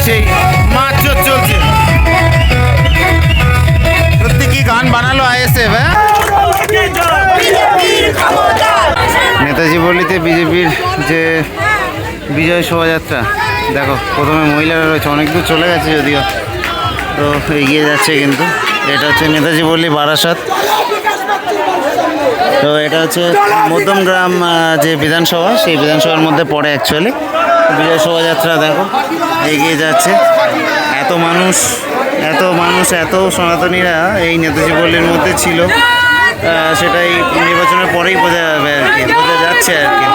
সেই মাছ চলছে। সত্যি কি গান বানালো আইএসএফ। নেতাজি পল্লীতে বিজেপির যে বিজয় শোভাযাত্রা, দেখো প্রথমে মহিলারা রয়েছে, অনেক দূর চলে গেছে যদিও, তো এগিয়ে যাচ্ছে। কিন্তু এটা হচ্ছে নেতাজি পল্লী বারাসাত। তো এটা হচ্ছে মধ্যমগ্রাম যে বিধানসভা, সেই বিধানসভার মধ্যে পড়ে অ্যাকচুয়ালি। বিজয় শোভাযাত্রা দেখো এগিয়ে যাচ্ছে। এত মানুষ এত সনাতনীরা এই নেতাজি পল্লীর মধ্যে ছিল, সেটাই নির্বাচনের পরেই বোঝা যাবে আর কি, বোঝা যাচ্ছে আর কি।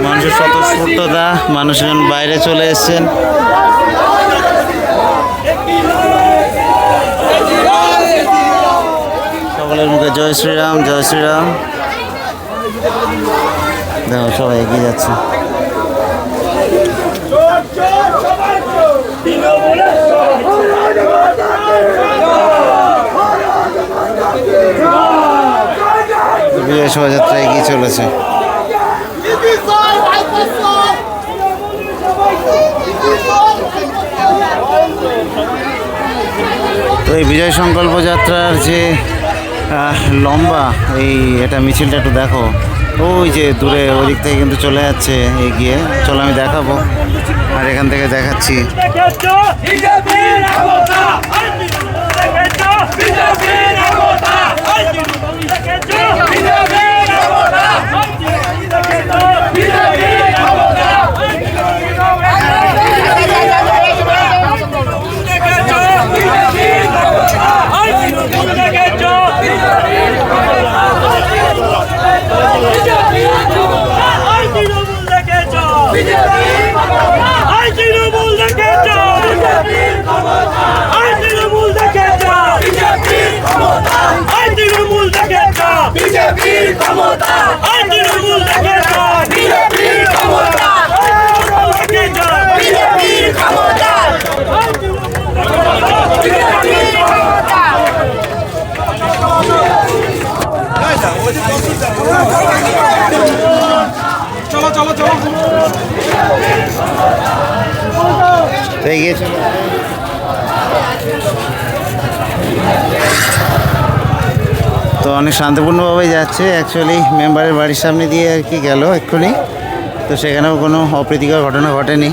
মানুষের স্বতঃস্ফূর্ততা, মানুষজন বাইরে চলে এসছেন। সকলের মুখে জয় শ্রীরাম, জয় শ্রীরাম। দেখো সবাই এগিয়ে যাচ্ছে। বিজয় শোভাযাত্রা এগিয়ে চলেছে। তো এই বিজয় সংকল্প যাত্রার যে লম্বা এটা মিছিলটা একটু দেখো, ওই যে দূরে ওদিক থেকে কিন্তু চলে যাচ্ছে এগিয়ে। চলো আমি দেখাবো, আর এখান থেকে দেখাচ্ছি। চলো চলো চলো এগিয়ে চলো। তো অনেক শান্তিপূর্ণভাবেই যাচ্ছে। অ্যাকচুয়ালি মেম্বারের বাড়ির সামনে দিয়ে আর কি গেল এক্ষুনি, তো সেখানেও কোনো অপ্রীতিকর ঘটনা ঘটেনি।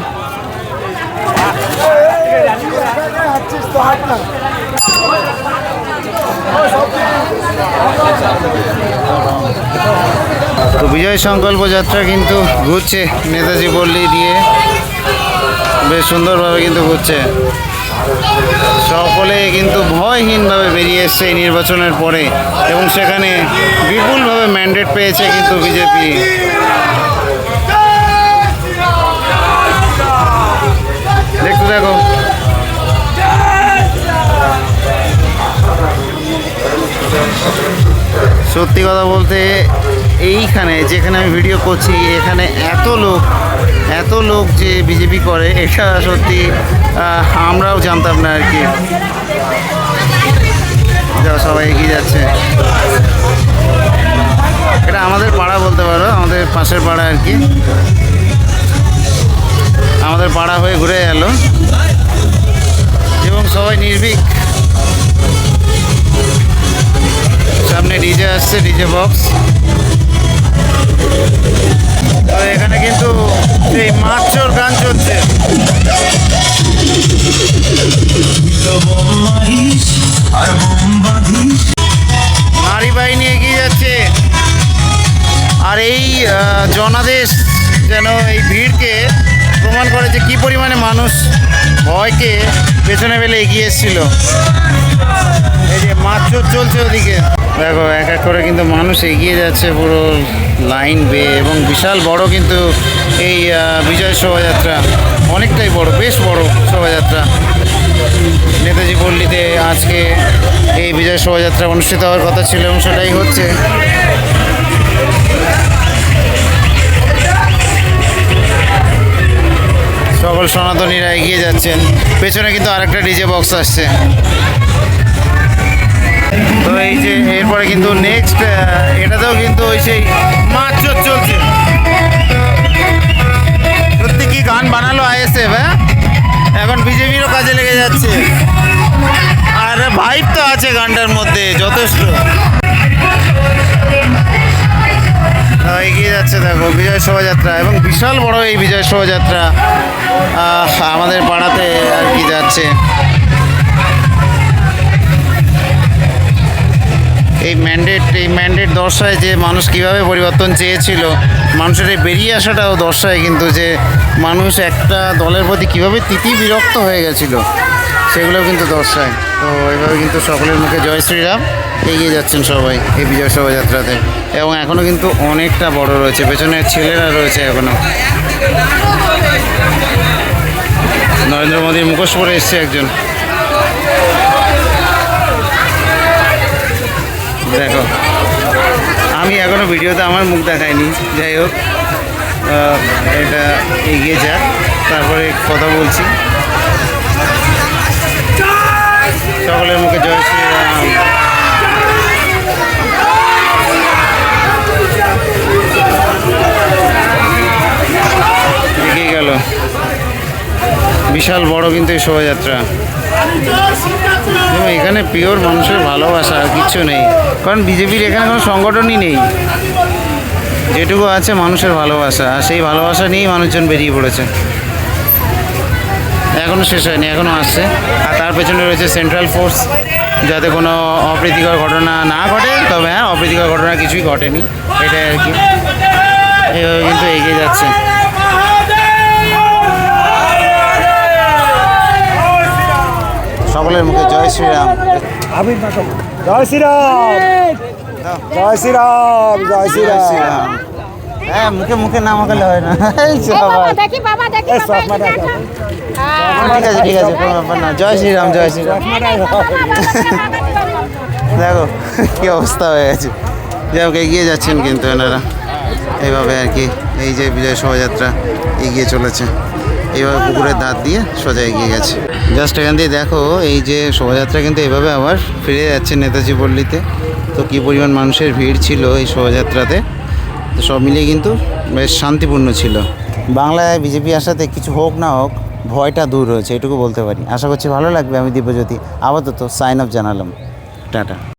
তো বিজয় সংকল্প যাত্রা কিন্তু ঘুরছে নেতাজি পল্লী দিয়ে, বেশ সুন্দরভাবে কিন্তু ঘুরছে। সকলে কিন্তু ভয়হীনভাবে বেরিয়ে এসছে এই নির্বাচনের পরে, এবং সেখানে বিপুলভাবে ম্যান্ডেট পেয়েছে কিন্তু বিজেপি। দেখতে দেখো, সত্যি কথা বলতে এইখানে যেখানে আমি ভিডিও করছি, এখানে এত লোক যে বিজেপি করে, এটা সত্যি আমরাও জানতাম না আর কি। সবাই এগিয়ে যাচ্ছে। এটা আমাদের পাড়া বলতে পারো, আমাদের পাশের পাড়া আর কি। আমাদের পাড়া হয়ে ঘুরে গেল, এবং সবাই নির্ভীক। সামনে ডিজে আসছে, ডিজে বক্স। তো এখানে কিন্তু এই মাছর গান চলছে। নারী বাহিনী এগিয়ে যাচ্ছে, আর এই জনাদেশ যেন এই ভিড়কে প্রমাণ করে যে কী পরিমাণে মানুষ ভয়কে পেছনে ফেলে এগিয়ে এসেছিল। এই যে মাছ চলছে ওদিকে, দেখো এক এক করে কিন্তু মানুষ এগিয়ে যাচ্ছে পুরো লাইন বেয়ে, এবং বিশাল বড় কিন্তু এই বিজয় শোভাযাত্রা, অনেকটাই বড়, বেশ বড় শোভাযাত্রা। নেতাজি পল্লীতে আজকে এই বিজয় শোভাযাত্রা অনুষ্ঠিত হওয়ার কথা ছিল, এবং সেটাই হচ্ছে। সকল সনাতনীরা এগিয়ে যাচ্ছেন, পেছনে কিন্তু আরেকটা ডিজে বক্স আসছে। তো এই যে এরপরে কিন্তু নেক্সট এটাতেও কিন্তু ওই সেই মাছ চলছে। সত্যি কি গান বানালো আইএসএফ। বিজয় শোভাযাত্রা, এবং বিশাল বড় এই বিজয় শোভাযাত্রা আমাদের পাড়াতে আর কি যাচ্ছে। এই ম্যান্ডেট দর্শায় যে মানুষ কিভাবে পরিবর্তন চেয়েছিল, মানুষের এই বেরিয়ে আসাটাও দর্শায় কিন্তু যে মানুষ একটা দলের প্রতি কীভাবে বিরক্ত হয়ে গেছিল, সেগুলোও কিন্তু দর্শায়। তো এইভাবে কিন্তু সকলের মুখে জয় শ্রীরাম এগিয়ে যাচ্ছেন সবাই এই বিজয় শোভাযাত্রাতে, এবং এখনও কিন্তু অনেকটা বড় রয়েছে, পেছনে ছেলেরা রয়েছে এখনও। নরেন্দ্র মোদীর মুখোশ পরে এসছে একজন, দেখো। আমি এখনও ভিডিওতে আমার মুখ দেখাইনি, যাই হোক এটা এগিয়ে যাক, তারপরে কথা বলছি। সকলের মুখে জয় শ্রীরাম। এগিয়ে গেল, বিশাল বড় কিন্তু এই শোভাযাত্রা। এবং এখানে পিওর মানুষের ভালোবাসা, আর কিচ্ছু নেই, কারণ বিজেপির এখানে কোনো সংগঠনই নেই, যেটুকু আছে মানুষের ভালোবাসা, আর সেই ভালোবাসা নিয়েই মানুষজন বেরিয়ে পড়েছে। এখনও শেষ হয়নি, এখনও আসছে। আর তার পেছনে রয়েছে সেন্ট্রাল ফোর্স, যাতে কোনো অপ্রীতিকর ঘটনা না ঘটে। তবে হ্যাঁ, অপ্রীতিকর ঘটনা কিছুই ঘটেনি, এটাই আর কি। এইভাবে কিন্তু এগিয়ে যাচ্ছে। সকলের মুখে জয় শ্রীরাম। জয় শ্রীরাম, জয় শ্রীরাম, জয় শ্রীরাম। হ্যাঁ, মুখে মুখে না মাখালে হয় না। ঠিক আছে, কোনো ব্যাপার না। জয় শ্রীরাম, জয় শ্রীরাম। দেখো কি অবস্থা হয়ে গেছে। যাই হোক, এগিয়ে যাচ্ছেন কিন্তু এনারা এইভাবে আর কি। এই যে বিজয় শোভাযাত্রা এগিয়ে চলেছে, এইভাবে পুকুরের দাঁত দিয়ে সোজা এগিয়ে গেছে। জাস্ট এখান দিয়ে দেখো, এই যে শোভাযাত্রা কিন্তু এইভাবে আবার ফিরে যাচ্ছে নেতাজি পল্লীতে। তো কী পরিমাণ মানুষের ভিড় ছিল এই শোভাযাত্রাতে, তো সব মিলিয়ে কিন্তু বেশ শান্তিপূর্ণ ছিল। বাংলায় বিজেপি আসাতে কিছু হোক না হোক, ভয়টা দূর হয়েছে, এটুকু বলতে পারি। আশা করছি ভালো লাগবে। আমি দিব্যজ্যোতি আপাতত সাইন অফ জানালাম। টাটা।